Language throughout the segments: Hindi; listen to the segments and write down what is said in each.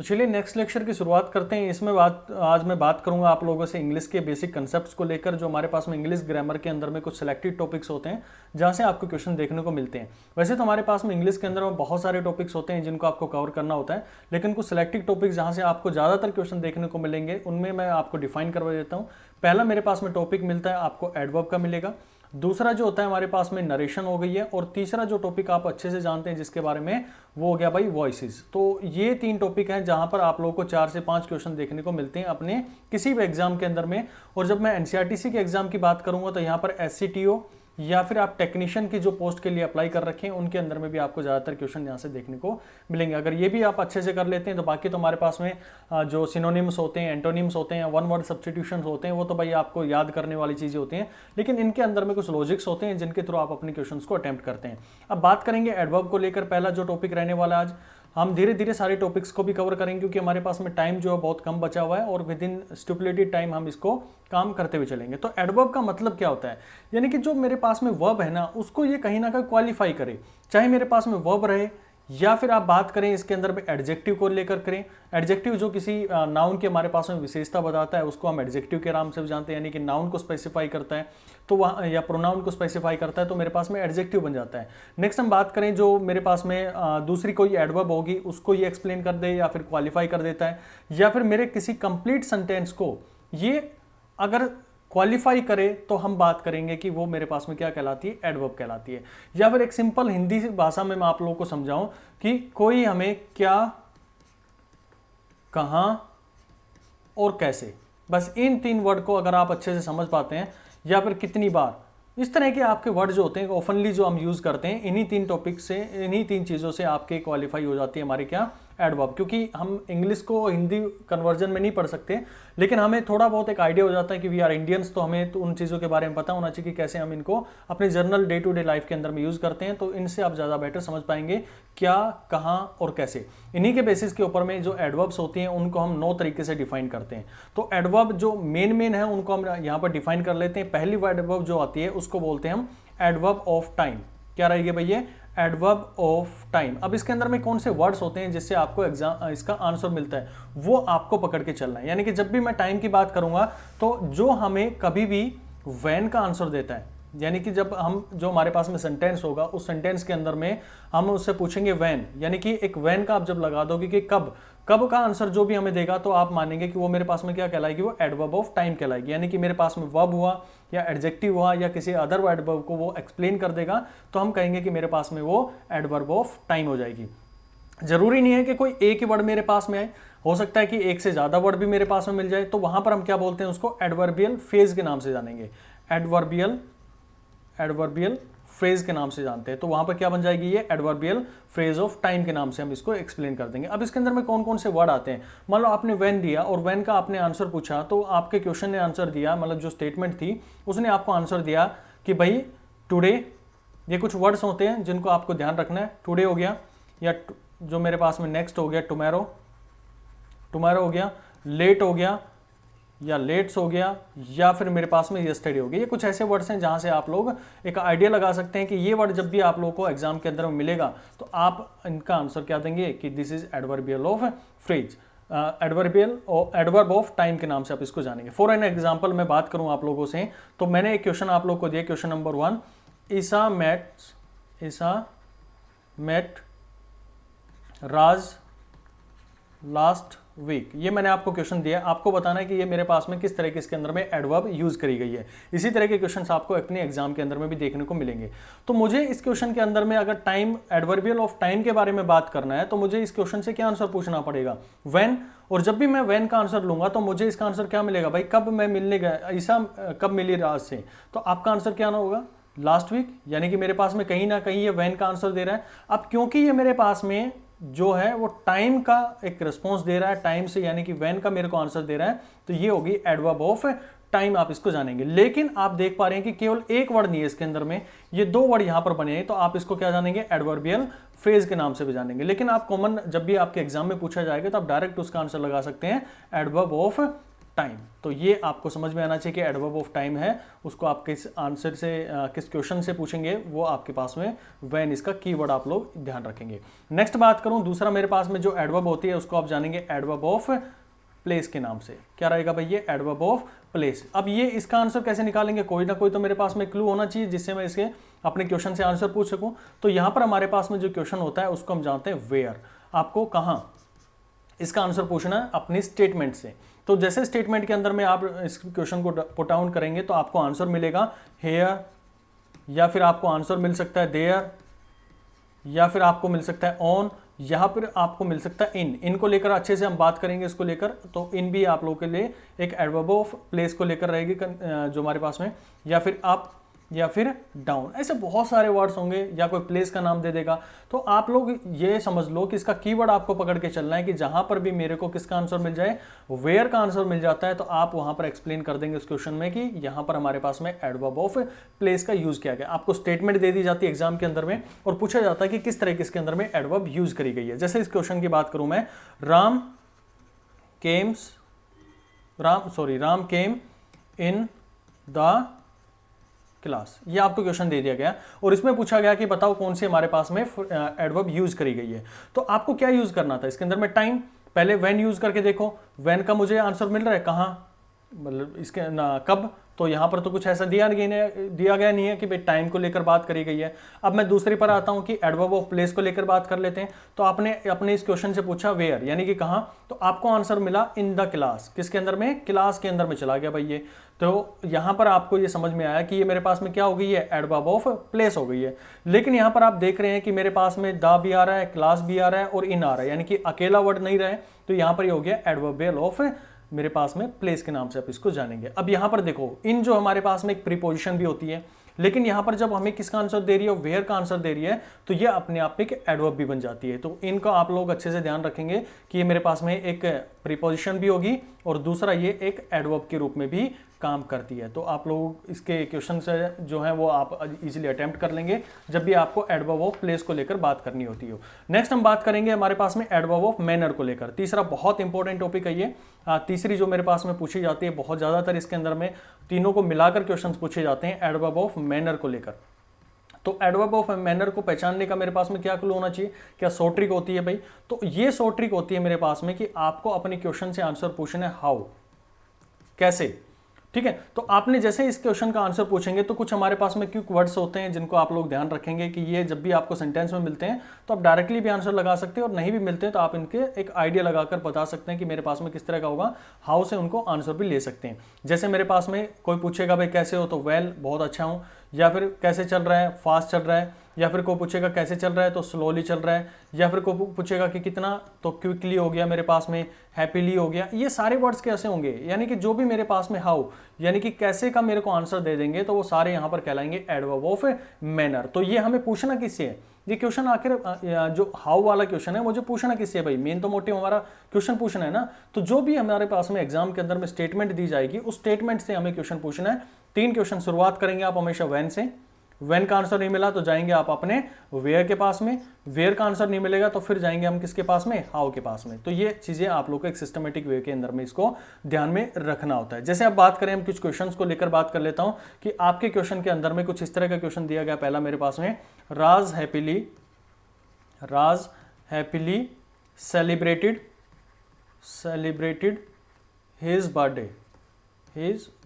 तो चलिए नेक्स्ट लेक्चर की शुरुआत करते हैं। इसमें आज मैं बात करूंगा आप लोगों से इंग्लिश के बेसिक कंसेप्ट्स को लेकर, जो हमारे पास में इंग्लिश ग्रामर के अंदर में कुछ सिलेक्टेड टॉपिक्स होते हैं जहां से आपको क्वेश्चन देखने को मिलते हैं। वैसे तो हमारे पास में इंग्लिश के अंदर में बहुत सारे टॉपिक्स होते हैं जिनको आपको कवर करना होता है, लेकिन कुछ सिलेक्टेड टॉपिक्स जहां से आपको ज़्यादातर क्वेश्चन देखने को मिलेंगे उनमें मैं आपको डिफाइन करवा देता हूँ। पहला मेरे पास में टॉपिक मिलता है आपको एडवर्ब का मिलेगा, दूसरा जो होता है हमारे पास में नरेशन हो गई है, और तीसरा जो टॉपिक आप अच्छे से जानते हैं जिसके बारे में, वो हो गया भाई वॉइसेस। तो ये 3 टॉपिक हैं जहां पर आप लोगों को 4 से 5 क्वेश्चन देखने को मिलते हैं अपने किसी भी एग्जाम के अंदर में। और जब मैं एनसीईआरटी के एग्जाम की बात करूंगा तो यहाँ पर एससीटीओ या फिर आप टेक्नीशियन की जो पोस्ट के लिए अप्लाई कर रखे हैं उनके अंदर में भी आपको ज़्यादातर क्वेश्चन यहाँ से देखने को मिलेंगे। अगर ये भी आप अच्छे से कर लेते हैं तो बाकी तो हमारे पास में जो सिनोनिम्स होते हैं, एंटोनिम्स होते हैं, वन वर्ड सब्स्टिट्यूशंस होते हैं, वो तो भाई आपको याद करने वाली चीज़ें होती हैं, लेकिन इनके अंदर में कुछ लॉजिक्स होते हैं जिनके थ्रू आप अपने क्वेश्चंस को अटेम्प्ट करते हैं। अब बात करेंगे एडवर्ब को लेकर। पहला जो टॉपिक रहने वाला है आज, हम धीरे धीरे सारे टॉपिक्स को भी कवर करेंगे क्योंकि हमारे पास में टाइम जो है बहुत कम बचा हुआ है और विद इन स्टिपुलेटेड टाइम हम इसको काम करते हुए चलेंगे। तो एडवर्ब का मतलब क्या होता है, यानी कि जो मेरे पास में वर्ब है ना उसको ये कहीं ना कहीं क्वालिफाई करे, चाहे मेरे पास में वर्ब रहे या फिर आप बात करें इसके अंदर में एडजेक्टिव को लेकर करें। एडजेक्टिव जो किसी नाउन की हमारे पास में विशेषता बताता है उसको हम एडजेक्टिव के नाम से जानते हैं, यानी कि नाउन को स्पेसिफाई करता है तो वहाँ, या प्रोनाउन को स्पेसिफाई करता है तो मेरे पास में एडजेक्टिव बन जाता है। नेक्स्ट हम बात करें जो मेरे पास में दूसरी कोई एडवर्ब होगी उसको ये एक्सप्लेन कर दे या फिर क्वालिफाई कर देता है, या फिर मेरे किसी कंप्लीट सेंटेंस को ये अगर क्वालिफाई करे तो हम बात करेंगे कि वो मेरे पास में क्या कहलाती है, एडवर्ब कहलाती है। या फिर एक सिंपल हिंदी भाषा में मैं आप लोगों को समझाऊं कि कोई हमें क्या, कहां और कैसे, बस इन 3 वर्ड को अगर आप अच्छे से समझ पाते हैं, या फिर कितनी बार, इस तरह के आपके वर्ड जो होते हैं ओपनली जो हम यूज करते हैं, इन्हीं 3 टॉपिक से, इन्हीं 3 चीजों से आपके क्वालिफाई हो जाती है हमारी क्या, एडवर्ब। क्योंकि हम इंग्लिश को हिंदी कन्वर्जन में नहीं पढ़ सकते, लेकिन हमें थोड़ा बहुत एक आइडिया हो जाता है कि वी आर इंडियंस, तो हमें तो उन चीज़ों के बारे में पता होना चाहिए कि कैसे हम इनको अपने general day to day life के अंदर में यूज़ करते हैं। तो इनसे आप ज़्यादा बेटर समझ पाएंगे क्या, कहाँ और कैसे। इन्हीं के बेसिस के ऊपर में जो एडवर्ब्स होती हैं उनको हम 9 तरीके से डिफाइन करते हैं। तो एडवर्ब जो मेन है उनको हम यहाँ पर डिफाइन कर लेते हैं। पहली एडवर्ब जो आती है उसको बोलते हैं हम एडवर्ब ऑफ टाइम। क्या रहेगी भैया, एडवर्ब ऑफ टाइम। अब इसके अंदर में कौन से वर्ड्स होते हैं जिससे आपको एग्जाम इसका आंसर मिलता है, वो आपको पकड़ के चलना है। यानी कि जब भी मैं टाइम की बात करूंगा तो जो हमें कभी भी व्हेन का आंसर देता है, यानी कि जब हम जो हमारे पास में सेंटेंस होगा उस सेंटेंस के अंदर में हम उससे पूछेंगे व्हेन, यानी कि एक व्हेन का आप जब लगा दोगे कि कब का आंसर जो भी हमें देगा तो आप मानेंगे कि वो मेरे पास में क्या कहलाएगी, वो एडवर्ब ऑफ टाइम कहलाएगी। यानी कि मेरे पास में वर्ब हुआ या एडजेक्टिव हुआ या किसी अदर एडवर्ब को वो एक्सप्लेन कर देगा तो हम कहेंगे कि मेरे पास में वो एडवर्ब ऑफ टाइम हो जाएगी। जरूरी नहीं है कि कोई एक ही वर्ड मेरे पास में आए, हो सकता है कि एक से ज्यादा वर्ड भी मेरे पास में मिल जाए, तो वहां पर हम क्या बोलते हैं उसको एडवर्बियल फेज के नाम से जानेंगे, एडवर्बियल फ्रेज के नाम से जानते हैं। तो वहां पर क्या बन जाएगी, ये एडवर्बियल फ्रेज ऑफ टाइम के नाम से हम इसको एक्सप्लेन कर देंगे। अब इसके अंदर में कौन कौन से वर्ड आते हैं, मान लो आपने व्हेन दिया और व्हेन का आपने आंसर पूछा, तो आपके क्वेश्चन ने आंसर दिया, मतलब जो स्टेटमेंट थी उसने आपको आंसर दिया कि भाई टुडे, ये कुछ वर्ड्स होते हैं जिनको आपको ध्यान रखना है। टुडे हो गया, या जो मेरे पास में नेक्स्ट हो गया टुमारो हो गया, लेट हो गया या लेट्स हो गया, या फिर मेरे पास में यस्टरडे हो गया। ये कुछ ऐसे वर्ड्स हैं जहां से आप लोग एक आइडिया लगा सकते हैं कि ये वर्ड जब भी आप लोगों को एग्जाम के अंदर मिलेगा तो आप इनका आंसर क्या देंगे कि this is adverbial of phrase, adverb of time के नाम से आप इसको जानेंगे। फॉर एन एग्जाम्पल मैं बात करूं आप लोगों से, तो मैंने एक क्वेश्चन आप लोग को दिया, क्वेश्चन नंबर 1, ईसा मेट राज लास्ट वीक। ये मैंने आपको क्वेश्चन दिया, आपको बताना है कि ये मेरे पास में किस तरह के इसके अंदर में एडवर्ब यूज करी गई है। इसी तरह के क्वेश्चंस आपको अपने एग्जाम के अंदर में भी देखने को मिलेंगे। तो मुझे इस क्वेश्चन के अंदर में अगर टाइम, एडवर्बियल ऑफ टाइम के बारे में बात करना है तो मुझे इस क्वेश्चन से क्या आंसर पूछना पड़ेगा, व्हेन। और जब भी मैं व्हेन का आंसर लूंगा तो मुझे इसका आंसर क्या मिलेगा, भाई कब मैं मिलने गया, ईसा कब मिली राज से, तो आपका आंसर क्या ना होगा, लास्ट वीक। यानी कि मेरे पास में कहीं ना कहीं ये व्हेन का आंसर दे रहा है। अब क्योंकि ये मेरे पास में जो है वो टाइम का एक रिस्पॉन्स दे रहा है, टाइम से, यानी कि व्हेन का मेरे को आंसर दे रहा है, तो ये होगी एडवर्ब ऑफ टाइम, आप इसको जानेंगे। लेकिन आप देख पा रहे हैं कि केवल एक वर्ड नहीं है इसके अंदर में, ये 2 वर्ड यहां पर बने हैं, तो आप इसको क्या जानेंगे, एडवर्बियल फ्रेज के नाम से भी जानेंगे। लेकिन आप कॉमन जब भी आपके एग्जाम में पूछा जाएगा तो आप डायरेक्ट उसका आंसर लगा सकते हैं एडवर्ब ऑफ टाइम। तो ये आपको समझ में आना चाहिए कि एडवर्ब ऑफ टाइम है, उसको आप किस आंसर से किस क्वेश्चन से पूछेंगे वो आपके पास में व्हेन इसका कीवर्ड आप लोग ध्यान रखेंगे। नेक्स्ट बात करूं, दूसरा मेरे पास में जो एडवर्ब होती है उसको आप जानेंगे एडवर्ब ऑफ प्लेस के नाम से। क्या रहेगा भाई, ये एडवर्ब ऑफ प्लेस। अब ये इसका आंसर कैसे निकालेंगे, कोई ना कोई तो मेरे पास में क्लू होना चाहिए जिससे मैं इसके अपने क्वेश्चन से आंसर पूछ सकूं। तो यहां पर हमारे पास में जो क्वेश्चन होता है उसको हम जानते हैं वेयर। आपको कहां इसका आंसर पूछना है, अपनी स्टेटमेंट से। तो जैसे स्टेटमेंट के अंदर में आप इस क्वेश्चन को पुट आउट करेंगे तो आपको आंसर मिलेगा हेयर, या फिर आपको आंसर मिल सकता है देयर, या फिर आपको मिल सकता है ऑन, यहां पर आपको मिल सकता है इन। इनको लेकर अच्छे से हम बात करेंगे इसको लेकर। तो इन भी आप लोगों के लिए एक एडवर्ब ऑफ प्लेस को लेकर रहेगी जो हमारे पास में, या फिर अप या फिर डाउन, ऐसे बहुत सारे वर्ड्स होंगे, या कोई प्लेस का नाम दे देगा। तो आप लोग ये समझ लो कि इसका कीवर्ड आपको पकड़ के चलना है कि जहां पर भी मेरे को किसका आंसर मिल जाए, वेयर का आंसर मिल जाता है, तो आप वहां पर एक्सप्लेन कर देंगे उस क्वेश्चन में कि यहां पर हमारे पास में एडवर्ब ऑफ प्लेस का यूज किया गया। आपको स्टेटमेंट दे दी जाती है एग्जाम के अंदर में और पूछा जाता है कि किस तरह के इसके अंदर में एडवर्ब यूज करी गई है। जैसे इस क्वेश्चन की बात करूं मैं, राम केम इन द क्लास, ये आपको क्वेश्चन दे दिया गया और इसमें पूछा गया कि बताओ कौन सी हमारे पास में एडवर्ब यूज करी गई है। तो आपको क्या यूज करना था इसके अंदर में, टाइम। पहले व्हेन यूज करके देखो, व्हेन का मुझे आंसर मिल रहा है कहां, मतलब इसके ना कब, तो यहां पर तो कुछ ऐसा दिया गया नहीं है कि भाई टाइम को लेकर बात करी गई है। अब मैं दूसरी पर आता हूं कि एडवर्ब ऑफ प्लेस को लेकर बात कर लेते हैं। तो आपने अपने इस क्वेश्चन से पूछा वेयर, यानी कि कहां, तो आपको आंसर मिला इन द क्लास। किसके अंदर में, क्लास के अंदर में चला गया भाई ये। तो यहां पर आपको ये समझ में आया कि ये मेरे पास में क्या हो गई है, एडवर्ब ऑफ प्लेस हो गई है। लेकिन यहां पर आप देख रहे हैं कि मेरे पास में द भी आ रहा है, क्लास भी आ रहा है और इन आ रहा है, यानी कि अकेला वर्ड नहीं रहा है। तो यहां पर ये हो गया एडवर्बियल ऑफ मेरे पास में प्लेस के नाम से आप इसको जानेंगे। अब यहां पर देखो, इन जो हमारे पास में एक प्रीपोजिशन भी होती है, लेकिन यहां पर जब हमें किसका आंसर दे रही है, वेयर का आंसर दे रही है, तो ये अपने आप में एक एडवर्ब भी बन जाती है। तो इनका आप लोग अच्छे से ध्यान रखेंगे कि ये मेरे पास में एक प्रीपोजिशन भी होगी और दूसरा ये एक एडवर्ब के रूप में भी काम करती है। तो आप लोग इसके क्वेश्चन से जो है वो आप इजीली अटेम्प्ट कर लेंगे जब भी आपको एडवर्ब ऑफ प्लेस को लेकर बात करनी होती हो। नेक्स्ट हम बात करेंगे हमारे पास में एडवर्ब ऑफ मैनर को लेकर। तीसरा बहुत इंपॉर्टेंट टॉपिक है ये। तीसरी जो मेरे पास में पूछी जाती है, बहुत ज्यादातर इसके अंदर में तीनों को मिलाकर क्वेश्चन पूछे जाते हैं एडवर्ब ऑफ मैनर को लेकर। तो एडवर्ब ऑफ मैनर को पहचानने का मेरे पास में क्या क्लू होना चाहिए, क्या शॉर्ट ट्रिक होती है भाई, तो ये शॉर्ट ट्रिक होती है मेरे पास में कि आपको अपने क्वेश्चन से आंसर पूछना है हाउ, कैसे। ठीक है, तो आपने जैसे इस क्वेश्चन का आंसर पूछेंगे तो कुछ हमारे पास में क्विक वर्ड्स होते हैं जिनको आप लोग ध्यान रखेंगे कि ये जब भी आपको सेंटेंस में मिलते हैं तो आप डायरेक्टली भी आंसर लगा सकते हैं और नहीं भी मिलते हैं तो आप इनके एक आइडिया लगाकर बता सकते हैं कि मेरे पास में किस तरह का होगा, हाउ से उनको आंसर भी ले सकते हैं। जैसे मेरे पास में कोई पूछेगा भाई कैसे हो, तो वेल बहुत अच्छा हूँ, या फिर कैसे चल रहा है, फास्ट चल रहा है, या फिर कोई पूछेगा कैसे चल रहा है तो स्लोली चल रहा है, या फिर कोई पूछेगा कि कितना, तो क्विकली हो गया मेरे पास में, हैप्पीली हो गया। ये सारे वर्ड्स कैसे होंगे, यानी कि जो भी मेरे पास में हाउ यानी कि कैसे का मेरे को आंसर दे देंगे तो वो सारे यहाँ पर कहलाएंगे एडवर्ब ऑफ मैनर। तो ये हमें पूछना किससे है, ये क्वेश्चन आखिर जो हाउ वाला क्वेश्चन है मुझे पूछना किससे है भाई, मेन तो मोटिव हमारा क्वेश्चन पूछना है ना। तो जो भी हमारे पास में एग्जाम के अंदर में स्टेटमेंट दी जाएगी उस स्टेटमेंट से हमें क्वेश्चन पूछना है। 3 क्वेश्चन शुरुआत करेंगे आप हमेशा व्हेन से, व्हेन का आंसर नहीं मिला तो जाएंगे आप अपने वेयर के पास में, वेयर का आंसर नहीं मिलेगा तो फिर जाएंगे हम किसके पास में, हाउ के पास में। तो ये चीजें आप लोग को एक सिस्टमेटिक वे के अंदर में इसको ध्यान में रखना होता है। जैसे अब बात करें हम कुछ क्वेश्चंस को लेकर बात कर लेता हूं कि आपके क्वेश्चन के अंदर में कुछ इस तरह का क्वेश्चन दिया गया। पहला मेरे पास में, राज हैप्पीली सेलिब्रेटेड हिज बर्थडे।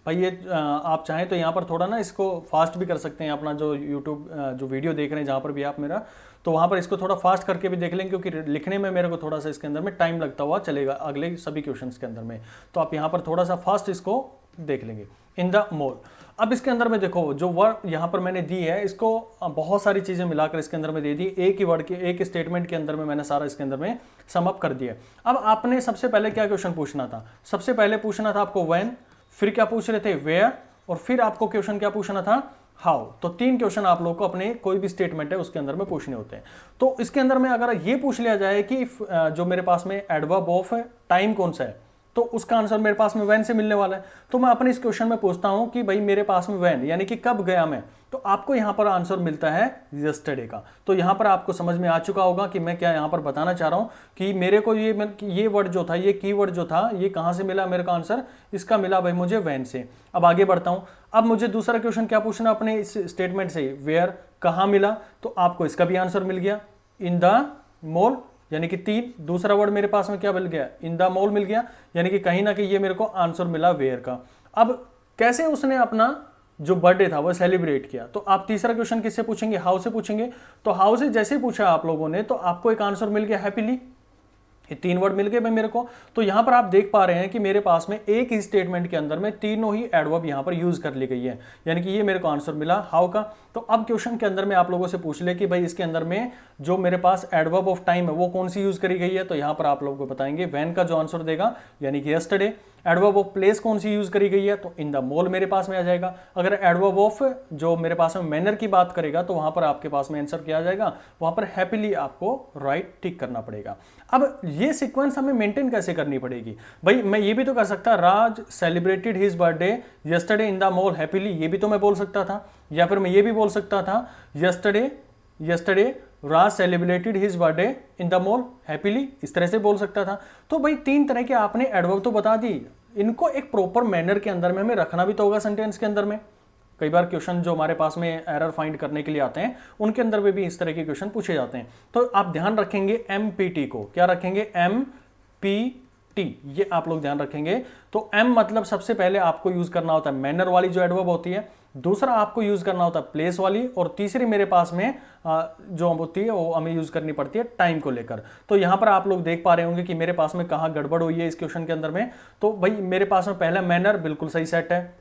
भाई ये आप चाहें तो यहाँ पर थोड़ा ना इसको फास्ट भी कर सकते हैं, अपना जो यूट्यूब जो वीडियो देख रहे हैं जहाँ पर भी आप मेरा, तो वहाँ पर इसको थोड़ा फास्ट करके भी देख लें क्योंकि लिखने में मेरे को थोड़ा सा इसके अंदर में टाइम लगता हुआ चलेगा अगले सभी क्वेश्चंस के अंदर में। तो आप यहाँ पर थोड़ा सा फास्ट इसको देख लेंगे। इन द मॉल, अब इसके अंदर में देखो जो वर्ड यहाँ पर मैंने दी है इसको बहुत सारी चीजें मिलाकर इसके अंदर में दे दी, एक ही वर्ड के एक स्टेटमेंट के अंदर में मैंने सारा इसके अंदर में सम अप कर दिया। अब आपने सबसे पहले क्या क्वेश्चन पूछना था, सबसे पहले पूछना था आपको व्हेन, फिर क्या पूछ रहे थे वेयर, और फिर आपको क्वेश्चन क्या पूछना था, हाउ। तो 3 क्वेश्चन आप लोग को अपने कोई भी स्टेटमेंट है उसके अंदर में पूछने होते हैं। तो इसके अंदर में अगर ये पूछ लिया जाए कि जो मेरे पास में एडवर्ब ऑफ टाइम कौन सा है, तो उसका आंसर मेरे पास में वैन से मिलने वाला है। तो मैं अपने इस क्वेश्चन में पूछता हूं कि भाई मेरे पास में वैन यानी कि कब गया मैं, तो आपको यहां पर आंसर मिलता है यस्टरडे का। तो यहां पर आपको समझ में आ चुका होगा कि मैं क्या यहां पर बताना चाह रहा हूं कि मेरे को ये वर्ड जो था, ये कीवर्ड जो था, ये कहां से मिला मेरे को आंसर, इसका मिला भाई मुझे वैन से। अब आगे बढ़ता हूं। अब मुझे दूसरा क्वेश्चन क्या पूछना अपने इस स्टेटमेंट से, वेयर कहां मिला, तो आपको इसका भी आंसर मिल गया, इन द मॉल, यानी कि 3। दूसरा वर्ड मेरे पास में क्या मिल गया, इन द मॉल मिल गया, यानी कि कहीं ना कहीं ये मेरे को आंसर मिला वेयर का। अब कैसे उसने अपना जो बर्थडे था वो सेलिब्रेट किया, तो आप तीसरा क्वेश्चन किससे पूछेंगे, हाउ से पूछेंगे। तो हाउ से जैसे पूछा आप लोगों ने तो आपको एक आंसर मिल गया हैप्पीली, ये 3 वर्ड मिल गए भाई मेरे को। तो यहां पर आप देख पा रहे हैं कि मेरे पास में एक ही स्टेटमेंट के अंदर में तीनों ही एडवर्ब यहां पर यूज कर ली गई है, यानी कि ये मेरे को आंसर मिला हाउ का। तो अब क्वेश्चन के अंदर में आप लोगों से पूछ ले कि भाई इसके अंदर में जो मेरे पास एडवर्ब ऑफ टाइम है वो कौन सी यूज करी गई है, तो यहां पर आप लोगों को बताएंगे वैन का जो आंसर देगा, यानी कि यस्टरडे। एडवर्ब ऑफ प्लेस कौन सी यूज करी गई है, तो इन द मॉल मेरे पास में आ जाएगा। अगर एडवर्ब ऑफ जो मेरे पास में मैनर की बात करेगा तो वहां पर आपके पास में आंसर क्या आ जाएगा, वहां पर हैप्पीली आपको राइट टिक करना पड़ेगा। अब ये सीक्वेंस हमें मेंटेन कैसे करनी पड़ेगी भाई, मैं ये भी तो कर सकता, Raj celebrated his birthday yesterday in the mall happily, ये भी तो मैं बोल सकता था। या फिर मैं ये भी बोल सकता था yesterday Raj celebrated his birthday in the mall happily, इस तरह से बोल सकता था। तो भाई 3 तरह के आपने एडवर्ब तो बता दी, इनको एक प्रॉपर मैनर के अंदर में हमें रखना भी तो होगा सेंटेंस के अंदर में। कई बार क्वेश्चन जो हमारे पास में एरर फाइंड करने के लिए आते हैं उनके अंदर में भी इस तरह के क्वेश्चन पूछे जाते हैं। तो आप ध्यान रखेंगे MPT को, क्या रखेंगे, MPT, ये आप लोग ध्यान रखेंगे। तो M मतलब सबसे पहले आपको यूज करना होता है मैनर वाली जो एडवर्ब होती है, दूसरा आपको यूज करना होता है प्लेस वाली, और तीसरी मेरे पास में जो होती है वो हमें यूज करनी पड़ती है टाइम को लेकर। तो यहां पर आप लोग देख पा रहे होंगे कि मेरे पास में कहां गड़बड़ हुई है इस क्वेश्चन के अंदर में। तो भाई मेरे पास में पहला मैनर बिल्कुल सही सेट है,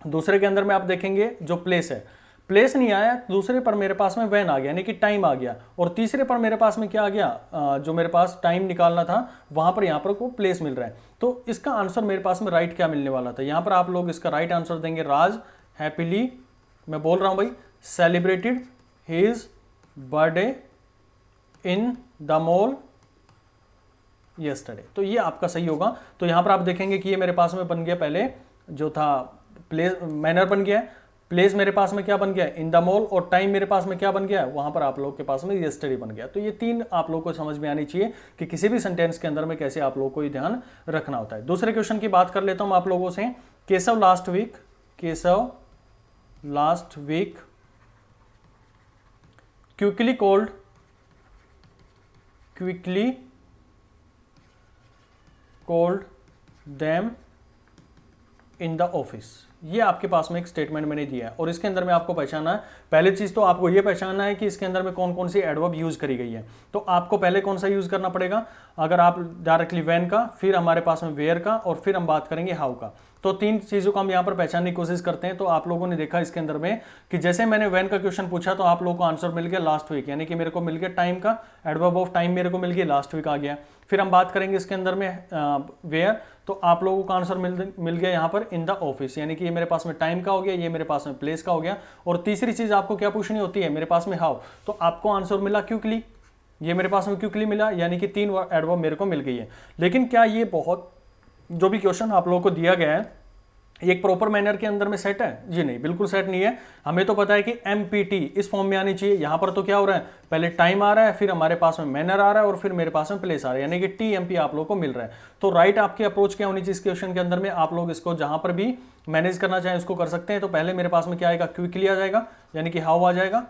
दूसरे के अंदर में आप देखेंगे जो प्लेस है, प्लेस नहीं आया, दूसरे पर मेरे पास में वैन आ गया यानी कि टाइम आ गया, और तीसरे पर मेरे पास में क्या आ गया, जो मेरे पास टाइम निकालना था वहां पर यहां पर को प्लेस मिल रहा है। तो इसका आंसर मेरे पास में राइट क्या मिलने वाला था, यहां पर आप लोग इसका राइट आंसर देंगे राज हैप्पीली, मैं बोल रहा हूं भाई, celebrated his birthday in the mall yesterday. तो ये आपका सही होगा। तो यहां पर आप देखेंगे कि ये मेरे पास में बन गया, पहले जो था प्लेस मैनर बन गया, प्लेस मेरे पास में क्या बन गया, इन द मॉल, और टाइम मेरे पास में क्या बन गया, वहां पर आप लोग के पास में यस्टरडे बन गया। तो ये 3 आप लोग को समझ में आनी चाहिए कि किसी भी सेंटेंस के अंदर में कैसे आप लोग को ये ध्यान रखना होता है। दूसरे क्वेश्चन की बात कर लेता हूं आप लोगों से, Keshav last week quickly called them in the office. ये आपके पास में एक स्टेटमेंट मैंने दिया है, और इसके अंदर में आपको पहचानना है, पहली चीज तो आपको ये पहचानना है कि इसके अंदर में कौन कौन सी एडवर्ब यूज करी गई है। तो आपको पहले कौन सा यूज करना पड़ेगा, अगर आप डायरेक्टली वैन का, फिर हमारे पास में वेयर का, और फिर हम बात करेंगे हाउ का। तो 3 चीजों को हम यहाँ पर पहचानने की कोशिश करते हैं। तो आप लोगों ने देखा इसके अंदर में कि जैसे मैंने वैन का क्वेश्चन पूछा तो आप लोगों को आंसर मिल गया लास्ट वीक, यानी कि मेरे को मिल गया टाइम का, एडवर्ब ऑफ टाइम मेरे को मिल गया लास्ट वीक आ गया। फिर हम बात करेंगे इसके अंदर में वेयर, तो आप लोगों को आंसर मिल गया यहाँ पर इन द ऑफिस, यानी कि ये मेरे पास में टाइम का हो गया, ये मेरे पास में प्लेस का हो गया। और तीसरी चीज आपको क्या पूछनी होती है मेरे पास में, हाउ, तो आपको आंसर मिला क्विकली, ये मेरे पास में क्विकली मिला, यानी कि 3 एडवर्ब मेरे को मिल गई है। लेकिन क्या ये बहुत जो भी क्वेश्चन आप लोगों को दिया गया है एक प्रॉपर मैनर के अंदर में सेट है? जी नहीं, बिल्कुल सेट नहीं है। हमें तो पता है कि MPT इस फॉर्म में आनी चाहिए। यहां पर तो क्या हो रहा है, पहले टाइम आ रहा है, फिर हमारे पास में मैनर आ रहा है, और फिर मेरे पास में प्लेस आ रहा है, यानी कि TMP आप लोग को मिल रहा है। तो राइट आपकी अप्रोच क्या होनी चाहिए इस क्वेश्चन के अंदर में, आप लोग इसको जहां पर भी मैनेज करना चाहें उसको कर सकते हैं। तो पहले मेरे पास में क्या आएगा, क्विकली आ जाएगा, यानी कि हाउ आ जाएगा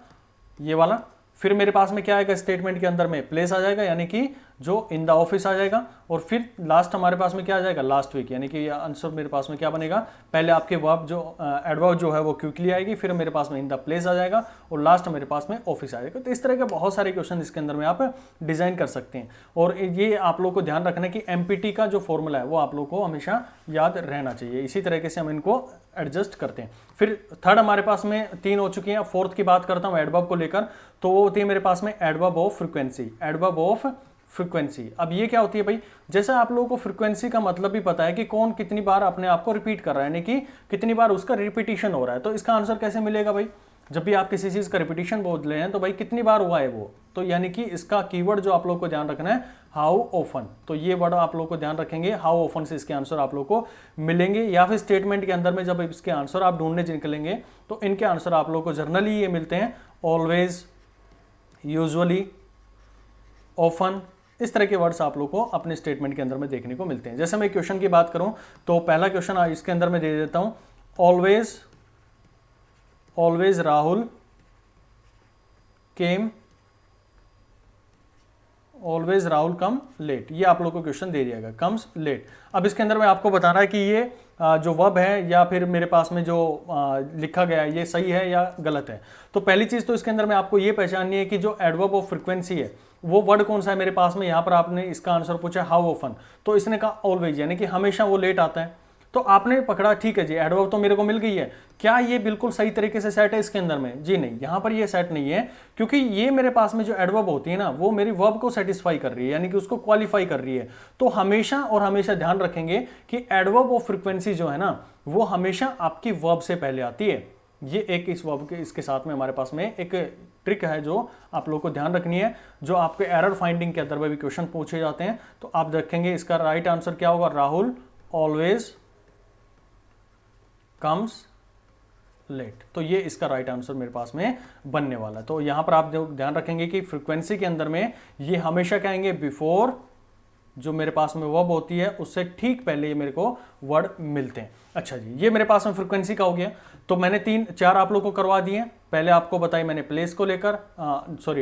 ये वाला। फिर मेरे पास में क्या आएगा स्टेटमेंट के अंदर में, प्लेस आ जाएगा, यानी कि जो इन द ऑफिस आ जाएगा। और फिर लास्ट हमारे पास में क्या आ जाएगा, लास्ट वीक, यानी कि आंसर मेरे पास में क्या बनेगा, पहले आपके वर्ब जो एडवर्ब जो है वो क्विकली आएगी, फिर मेरे पास में इन द प्लेस आ जाएगा, और लास्ट मेरे पास में ऑफिस आ जाएगा। तो इस तरह के बहुत सारे क्वेश्चन इसके अंदर में आप डिजाइन कर सकते हैं। और ये आप लोग को ध्यान रखना है कि MPT का जो फॉर्मूला है वो आप लोग को हमेशा याद रहना चाहिए। इसी तरीके से हम इनको एडजस्ट करते हैं। फिर थर्ड हमारे पास में 3 हो चुकी हैं। फोर्थ की बात करता हूं एडवर्ब को लेकर, तो वो होती है मेरे पास में adverb of frequency, adverb of frequency. अब ये क्या होती है भाई, जैसे आप लोगों को फ्रीक्वेंसी का मतलब भी पता है कि कौन कितनी बार अपने आप को रिपीट कर रहा है, यानी कि कितनी बार उसका रिपीटिशन हो रहा है। तो इसका आंसर कैसे मिलेगा भाई, जब भी आप किसी चीज का रिपीटिशन बोल रहे हैं तो भाई कितनी बार हुआ है वो, तो यानी कि इसका कीवर्ड जो आप लोग को ध्यान रखना है हाउ ऑफन, तो ये वर्ड आप लोग को ध्यान रखेंगे, हाउ ऑफन से इसके आंसर आप लोग को मिलेंगे। या फिर स्टेटमेंट के अंदर में जब इसके आंसर आप ढूंढने निकलेंगे तो इनके आंसर आप लोग को जनरली ये मिलते हैं ऑलवेज, यूजुअली, ऑफन, इस तरह के वर्ड्स आप लोग को अपने स्टेटमेंट के अंदर में देखने को मिलते हैं। जैसे मैं क्वेश्चन की बात करूं तो पहला क्वेश्चन इसके अंदर में दे देता हूं, ऑलवेज, ऑलवेज राहुल केम, ऑलवेज राहुल कम लेट, ये आप लोग को क्वेश्चन दे दिया गया, कम्स लेट। अब इसके अंदर में आपको बताना है कि ये जो वर्ब है या फिर मेरे पास में जो लिखा गया है ये सही है या गलत है। तो पहली चीज तो इसके अंदर में आपको ये पहचाननी है कि जो एडवर्ब ऑफ फ्रीक्वेंसी है वो वर्ड कौन सा है मेरे पास में। यहाँ पर आपने इसका आंसर पूछा हाउ ऑफन, तो इसने कहा ऑलवेज, यानी कि हमेशा वो लेट आता है। तो आपने पकड़ा ठीक है जी, एडवर्ब तो मेरे को मिल गई है, क्या ये बिल्कुल सही तरीके से सेट है इसके अंदर में? जी नहीं, यहां पर ये सेट नहीं है, क्योंकि ये मेरे पास में जो एडवर्ब होती है ना वो मेरी वर्ब को सेटिस्फाई कर रही है, यानी कि उसको क्वालिफाई कर रही है। तो हमेशा और हमेशा ध्यान रखेंगे कि एडवर्ब ऑफ फ्रीक्वेंसी जो है ना वो हमेशा आपकी वर्ब से पहले आती है। ये एक इस वर्ब के इसके साथ में हमारे पास में एक ट्रिक है जो आप लोग को ध्यान रखनी है, जो आपके एरर फाइंडिंग के अंदर में भी क्वेश्चन पूछे जाते हैं। तो आप देखेंगे इसका राइट आंसर क्या होगा, राहुल ऑलवेज कम्स लेट, तो ये इसका राइट आंसर मेरे पास में बनने वाला है। तो यहां पर आप ध्यान रखेंगे कि फ्रीक्वेंसी के अंदर में ये हमेशा कहेंगे बिफोर जो मेरे पास में वर्ब होती है उससे ठीक पहले ये मेरे को वर्ड मिलते हैं। अच्छा जी, ये मेरे पास में फ्रीक्वेंसी का हो गया। तो मैंने 3-4 आप लोग को करवा दिए। पहले आपको बताई मैंने प्लेस को लेकर,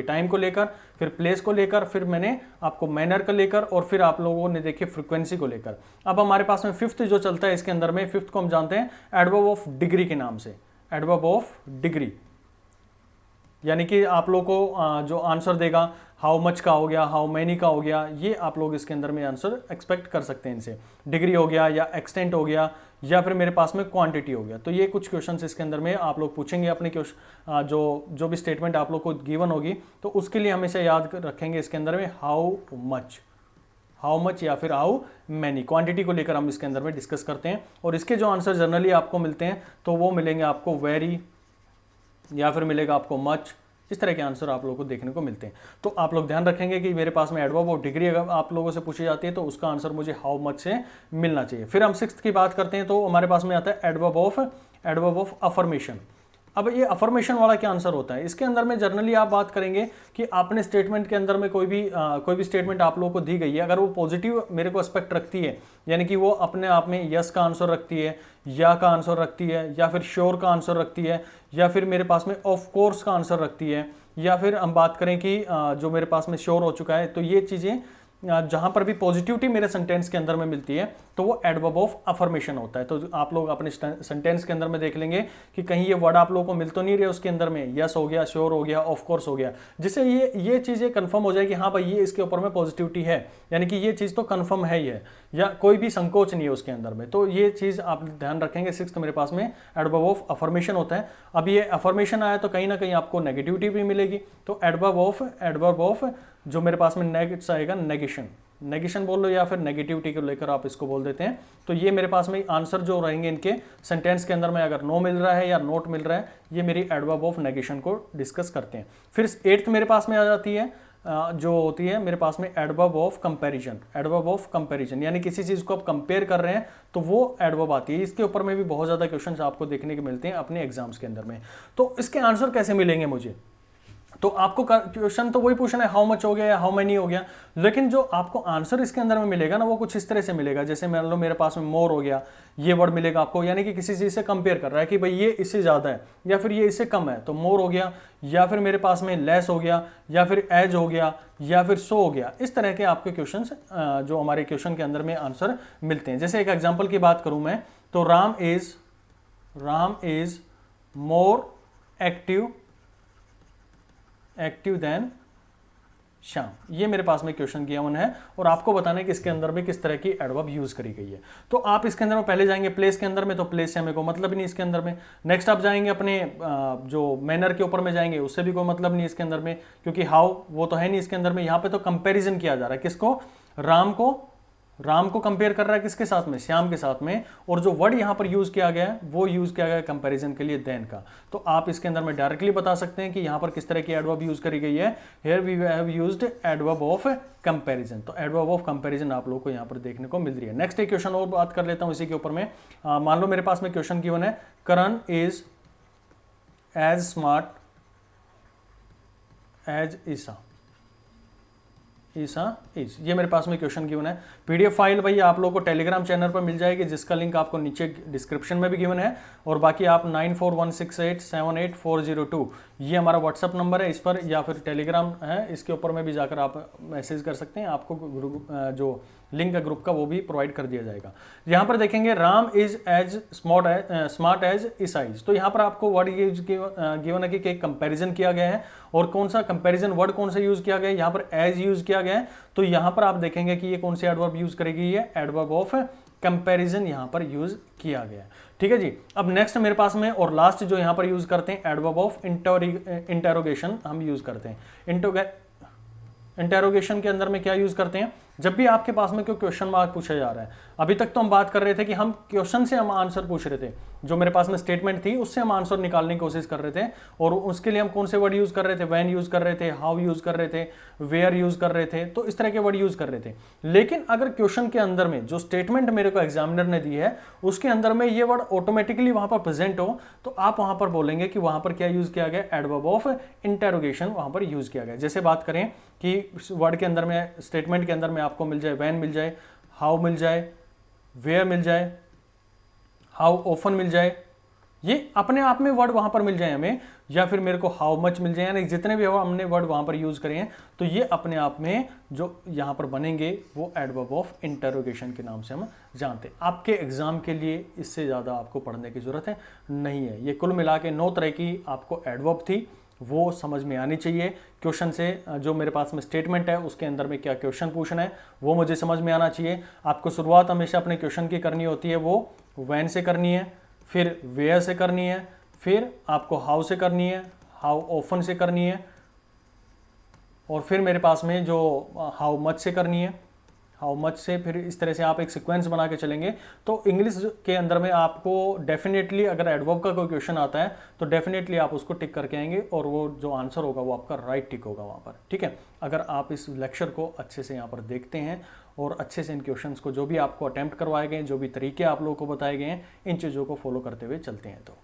टाइम को लेकर, फिर प्लेस को लेकर, फिर मैंने आपको मैनर को लेकर, और फिर आप लोगों ने देखी फ्रीक्वेंसी को लेकर। अब हमारे पास में फिफ्थ जो चलता है इसके अंदर में, फिफ्थ को हम जानते हैं एडवर्ब ऑफ डिग्री के नाम से, एडवर्ब ऑफ डिग्री, यानी कि आप लोग को जो आंसर देगा हाउ मच का हो गया, हाउ मैनी का हो गया, ये आप लोग इसके अंदर में आंसर एक्सपेक्ट कर सकते हैं इनसे। डिग्री हो गया या एक्सटेंट हो गया या फिर मेरे पास में क्वांटिटी हो गया। तो ये कुछ क्वेश्चंस इसके अंदर में आप लोग पूछेंगे अपने क्वेश्चन, जो भी स्टेटमेंट आप लोग को गिवन होगी तो उसके लिए हमेशा याद रखेंगे इसके अंदर में हाउ मच या फिर हाउ मैनी, क्वांटिटी को लेकर हम इसके अंदर में डिस्कस करते हैं। और इसके जो आंसर जनरली आपको मिलते हैं तो वो मिलेंगे आपको वेरी या फिर मिलेगा आपको मच, इस तरह के आंसर आप लोगों को देखने को मिलते हैं। तो आप लोग ध्यान रखेंगे कि मेरे पास में एडवर्ब ऑफ डिग्री अगर आप लोगों से पूछी जाती है तो उसका आंसर मुझे हाउ मच से मिलना चाहिए। फिर हम सिक्स्थ की बात करते हैं तो हमारे पास में आता है एडवर्ब ऑफ अफर्मेशन। अब ये अफर्मेशन वाला क्या आंसर होता है? इसके अंदर में जनरली आप बात करेंगे कि आपने स्टेटमेंट के अंदर में कोई भी स्टेटमेंट आप लोगों को दी गई है, अगर वो पॉजिटिव मेरे को एस्पेक्ट रखती है, यानी कि वो अपने आप में यस का आंसर रखती है, या का आंसर रखती है, या फिर श्योर का आंसर रखती है, या फिर मेरे पास में ऑफ कोर्स का आंसर रखती है, या फिर हम बात करें कि जो मेरे पास में श्योर हो चुका है, तो ये चीज़ें जहां पर भी पॉजिटिविटी मेरे सेंटेंस के अंदर में मिलती है तो वो एडवर्ब ऑफ अफर्मेशन होता है। तो आप लोग अपने सेंटेंस के अंदर में देख लेंगे कि कहीं ये वर्ड आप लोगों को मिल तो नहीं रहे उसके अंदर में, यस हो गया, श्योर हो गया, ऑफ कोर्स हो गया, जिससे ये चीज़ें कंफर्म हो जाए कि हाँ भाई ये इसके ऊपर में पॉजिटिविटी है, यानी कि ये चीज़ तो कंफर्म है ही है, या कोई भी संकोच नहीं है उसके अंदर में। तो ये चीज़ आप ध्यान रखेंगे। सिक्स्थ मेरे पास में एडवर्ब ऑफ अफर्मेशन होता है। अब ये अफर्मेशन आया तो कहीं ना कहीं आपको नेगेटिविटी भी मिलेगी। तो एडवर्ब ऑफ जो मेरे पास में नेगेट्स आएगा, नेगेशन बोल लो या फिर नेगेटिविटी को लेकर आप इसको बोल देते हैं। तो ये मेरे पास में आंसर जो रहेंगे इनके सेंटेंस के अंदर में, अगर नो मिल रहा है या नोट मिल रहा है, ये मेरी एडवर्ब ऑफ नेगेशन को डिस्कस करते हैं। फिर एट्थ मेरे पास में आ जाती है जो होती है मेरे पास में एडवर्ब ऑफ कंपैरिजन, यानी किसी चीज़ को आप कंपेयर कर रहे हैं तो वो एडवर्ब आती है। इसके ऊपर में भी बहुत ज़्यादा क्वेश्चंस आपको देखने को मिलते हैं अपने एग्जाम्स के अंदर में। तो इसके आंसर कैसे मिलेंगे मुझे? तो आपको क्वेश्चन तो वही पूछना है हाउ मच हो गया या हाउ मैनी हो गया, लेकिन जो आपको आंसर इसके अंदर में मिलेगा ना वो कुछ इस तरह से मिलेगा। जैसे मान लो मेरे पास में मोर हो गया, ये वर्ड मिलेगा आपको, यानी कि किसी चीज़ से कंपेयर कर रहा है कि भाई ये इससे ज़्यादा है या फिर ये इससे कम है, तो मोर हो गया, या फिर मेरे पास में लेस हो गया, या फिर एज हो गया, या फिर सो हो गया। इस तरह के आपके क्वेश्चन जो हमारे क्वेश्चन के अंदर में आंसर मिलते हैं। जैसे एक एग्जाम्पल की बात करूँ मैं, तो Ram is more active than Shyam, ये मेरे पास में क्वेश्चन गिवन है और आपको बताना है कि इसके अंदर में किस तरह की एडवर्ब यूज करी गई है। तो आप इसके अंदर में पहले जाएंगे प्लेस के अंदर में, तो प्लेस से हमें कोई मतलब ही नहीं इसके अंदर में। नेक्स्ट आप जाएंगे अपने जो मैनर के ऊपर में जाएंगे, उससे भी कोई मतलब नहीं इसके अंदर में, क्योंकि हाउ वो तो है नहीं इसके अंदर में। यहाँ पे तो कंपैरिजन किया जा रहा है, किसको? राम को राम को कंपेयर कर रहा है किसके साथ में, श्याम के साथ में, और जो वर्ड यहां पर यूज किया गया है वो यूज किया गया है कंपैरिजन के लिए देन का। तो आप इसके अंदर में डायरेक्टली बता सकते हैं कि यहां पर किस तरह की एडवर्ब यूज करी गई है। Here we have used adverb of comparison. तो एडवर्ब ऑफ कंपैरिजन आप लोगों को यहां पर देखने को मिल रही है। नेक्स्ट एक क्वेश्चन और बात कर लेता हूं इसी के ऊपर में। मान लो मेरे पास में क्वेश्चन गिवन है, Karan is as smart as Isa. Isa is, ये मेरे पास में क्वेश्चन गिवन है। पीडीएफ फाइल भाई आप लोगों को टेलीग्राम चैनल पर मिल जाएगी, जिसका लिंक आपको नीचे डिस्क्रिप्शन में भी गिवन है। और बाकी आप 9416878402 ये हमारा व्हाट्सअप नंबर है, इस पर, या फिर टेलीग्राम है इसके ऊपर में भी जाकर आप मैसेज कर सकते हैं। आपको ग्रुप जो लिंक है ग्रुप का वो भी प्रोवाइड कर दिया जाएगा। यहाँ पर देखेंगे Ram is as smart as Isa is. तो यहाँ पर आपको वर्ड गिवन है कि कंपैरिजन किया गया है, और कौन सा कंपैरिजन वर्ड कौन सा यूज किया गया है, यहाँ पर एज यूज किया गया है। तो यहाँ पर आप देखेंगे कि ये कौन सी एडवर्ब यूज करेगी, ये एडवर्ब ऑफ कंपैरिजन यहाँ पर यूज किया गया है। ठीक है जी। अब नेक्स्ट मेरे पास में और लास्ट जो यहाँ पर यूज करते हैं एडवर्ब ऑफ इंटेरोगेशन हम यूज करते हैं। इंटेरोगेशन के अंदर में क्या यूज करते हैं, जब भी आपके पास में कोई क्वेश्चन मार्क पूछा जा रहा है। अभी तक तो हम बात कर रहे थे कि हम क्वेश्चन से हम आंसर पूछ रहे थे, जो मेरे पास में स्टेटमेंट थी उससे हम आंसर निकालने की कोशिश कर रहे थे, और उसके लिए हम कौन से वर्ड यूज कर रहे थे, व्हेन यूज कर रहे थे, हाउ यूज कर रहे थे, वेयर यूज कर रहे थे, तो इस तरह के वर्ड यूज कर रहे थे। लेकिन अगर क्वेश्चन के अंदर में जो स्टेटमेंट मेरे को एग्जामिनर ने दी है उसके अंदर में ये वर्ड ऑटोमेटिकली वहां पर प्रेजेंट हो, तो आप वहां पर बोलेंगे कि वहां पर क्या यूज किया गया, एडवर्ब ऑफ इंटेरोगेशन वहां पर यूज किया गया। जैसे बात करें कि वर्ड के अंदर में, स्टेटमेंट के अंदर में आपको मिल जाए व्हेन मिल जाए, हाउ मिल जाए, वेयर मिल जाए, हाउ ऑफन मिल जाए, ये अपने आप में वर्ड वहां पर मिल जाए हमें, या फिर मेरे को हाउ मच मिल जाए, यानी जितने भी हमने वर्ड वहां पर यूज करे हैं, तो ये अपने आप में जो यहां पर बनेंगे वो एडवर्ब ऑफ इंटेरोगेशन के नाम से हम जानते हैं। आपके एग्जाम के लिए इससे ज्यादा आपको पढ़ने की जरूरत है नहीं है। ये कुल मिला के 9 तरह की आपको एडवर्ब थी, वो समझ में आनी चाहिए। क्वेश्चन से जो मेरे पास में स्टेटमेंट है उसके अंदर में क्या क्वेश्चन पूछना है वो मुझे समझ में आना चाहिए। आपको शुरुआत हमेशा अपने क्वेश्चन की करनी होती है, वो व्हेन से करनी है, फिर वेयर से करनी है, फिर आपको हाउ से करनी है, हाउ ऑफन से करनी है, और फिर मेरे पास में जो हाउ मच से करनी है, हाउ मच से, फिर इस तरह से आप एक सीक्वेंस बना के चलेंगे। तो इंग्लिश के अंदर में आपको डेफिनेटली अगर एडवर्ब का कोई क्वेश्चन आता है तो डेफिनेटली आप उसको टिक करके आएंगे, और वो जो आंसर होगा वो आपका राइट टिक होगा वहाँ पर। ठीक है, अगर आप इस लेक्चर को अच्छे से यहाँ पर देखते हैं और अच्छे से इन क्वेश्चंस को जो भी आपको अटेम्प्ट करवाए गए, जो भी तरीके आप लोगों को बताए गए हैं, इन चीज़ों को फॉलो करते हुए चलते हैं। तो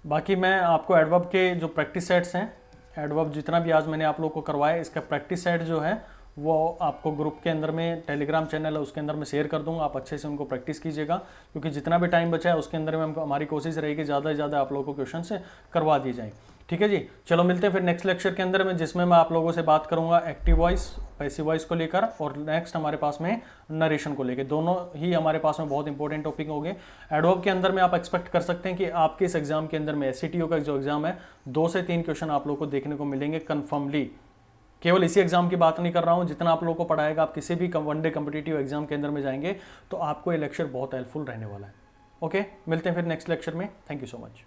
बाकी मैं आपको एडवर्ब के जो प्रैक्टिस सेट्स हैं, एडवर्ब जितना भी आज मैंने आप लोगों को करवाया, इसका प्रैक्टिस सेट जो है वो आपको ग्रुप के अंदर में, टेलीग्राम चैनल है उसके अंदर में शेयर कर दूंगा। आप अच्छे से उनको प्रैक्टिस कीजिएगा, क्योंकि जितना भी टाइम बचा है उसके अंदर में हमारी कोशिश रहेगी ज़्यादा से ज़्यादा आप लोगों को क्वेश्चन से करवा दी जाए। ठीक है जी, चलो मिलते हैं फिर नेक्स्ट लेक्चर के अंदर में, जिसमें मैं आप लोगों से बात करूंगा एक्टिव वॉइस, पैसिव वॉइस को लेकर, और नेक्स्ट हमारे पास में नरेशन को लेकर। दोनों ही हमारे पास में बहुत इंपॉर्टेंट टॉपिक हो गए। एडवर्ब के अंदर में आप एक्सपेक्ट कर सकते हैं कि आपके इस एग्जाम के अंदर में, SCTO का जो एग्जाम है, 2 से 3 क्वेश्चन आप लोगों को देखने को मिलेंगे कन्फर्मली। केवल इसी एग्जाम की बात नहीं कर रहा हूं, जितना आप लोगों को पढ़ाएगा, आप किसी भी वनडे कॉम्पिटिटिव एग्जाम के अंदर में जाएंगे तो आपको ये लेक्चर बहुत हेल्पफुल रहने वाला है। ओके, मिलते हैं फिर नेक्स्ट लेक्चर में। Thank you so much.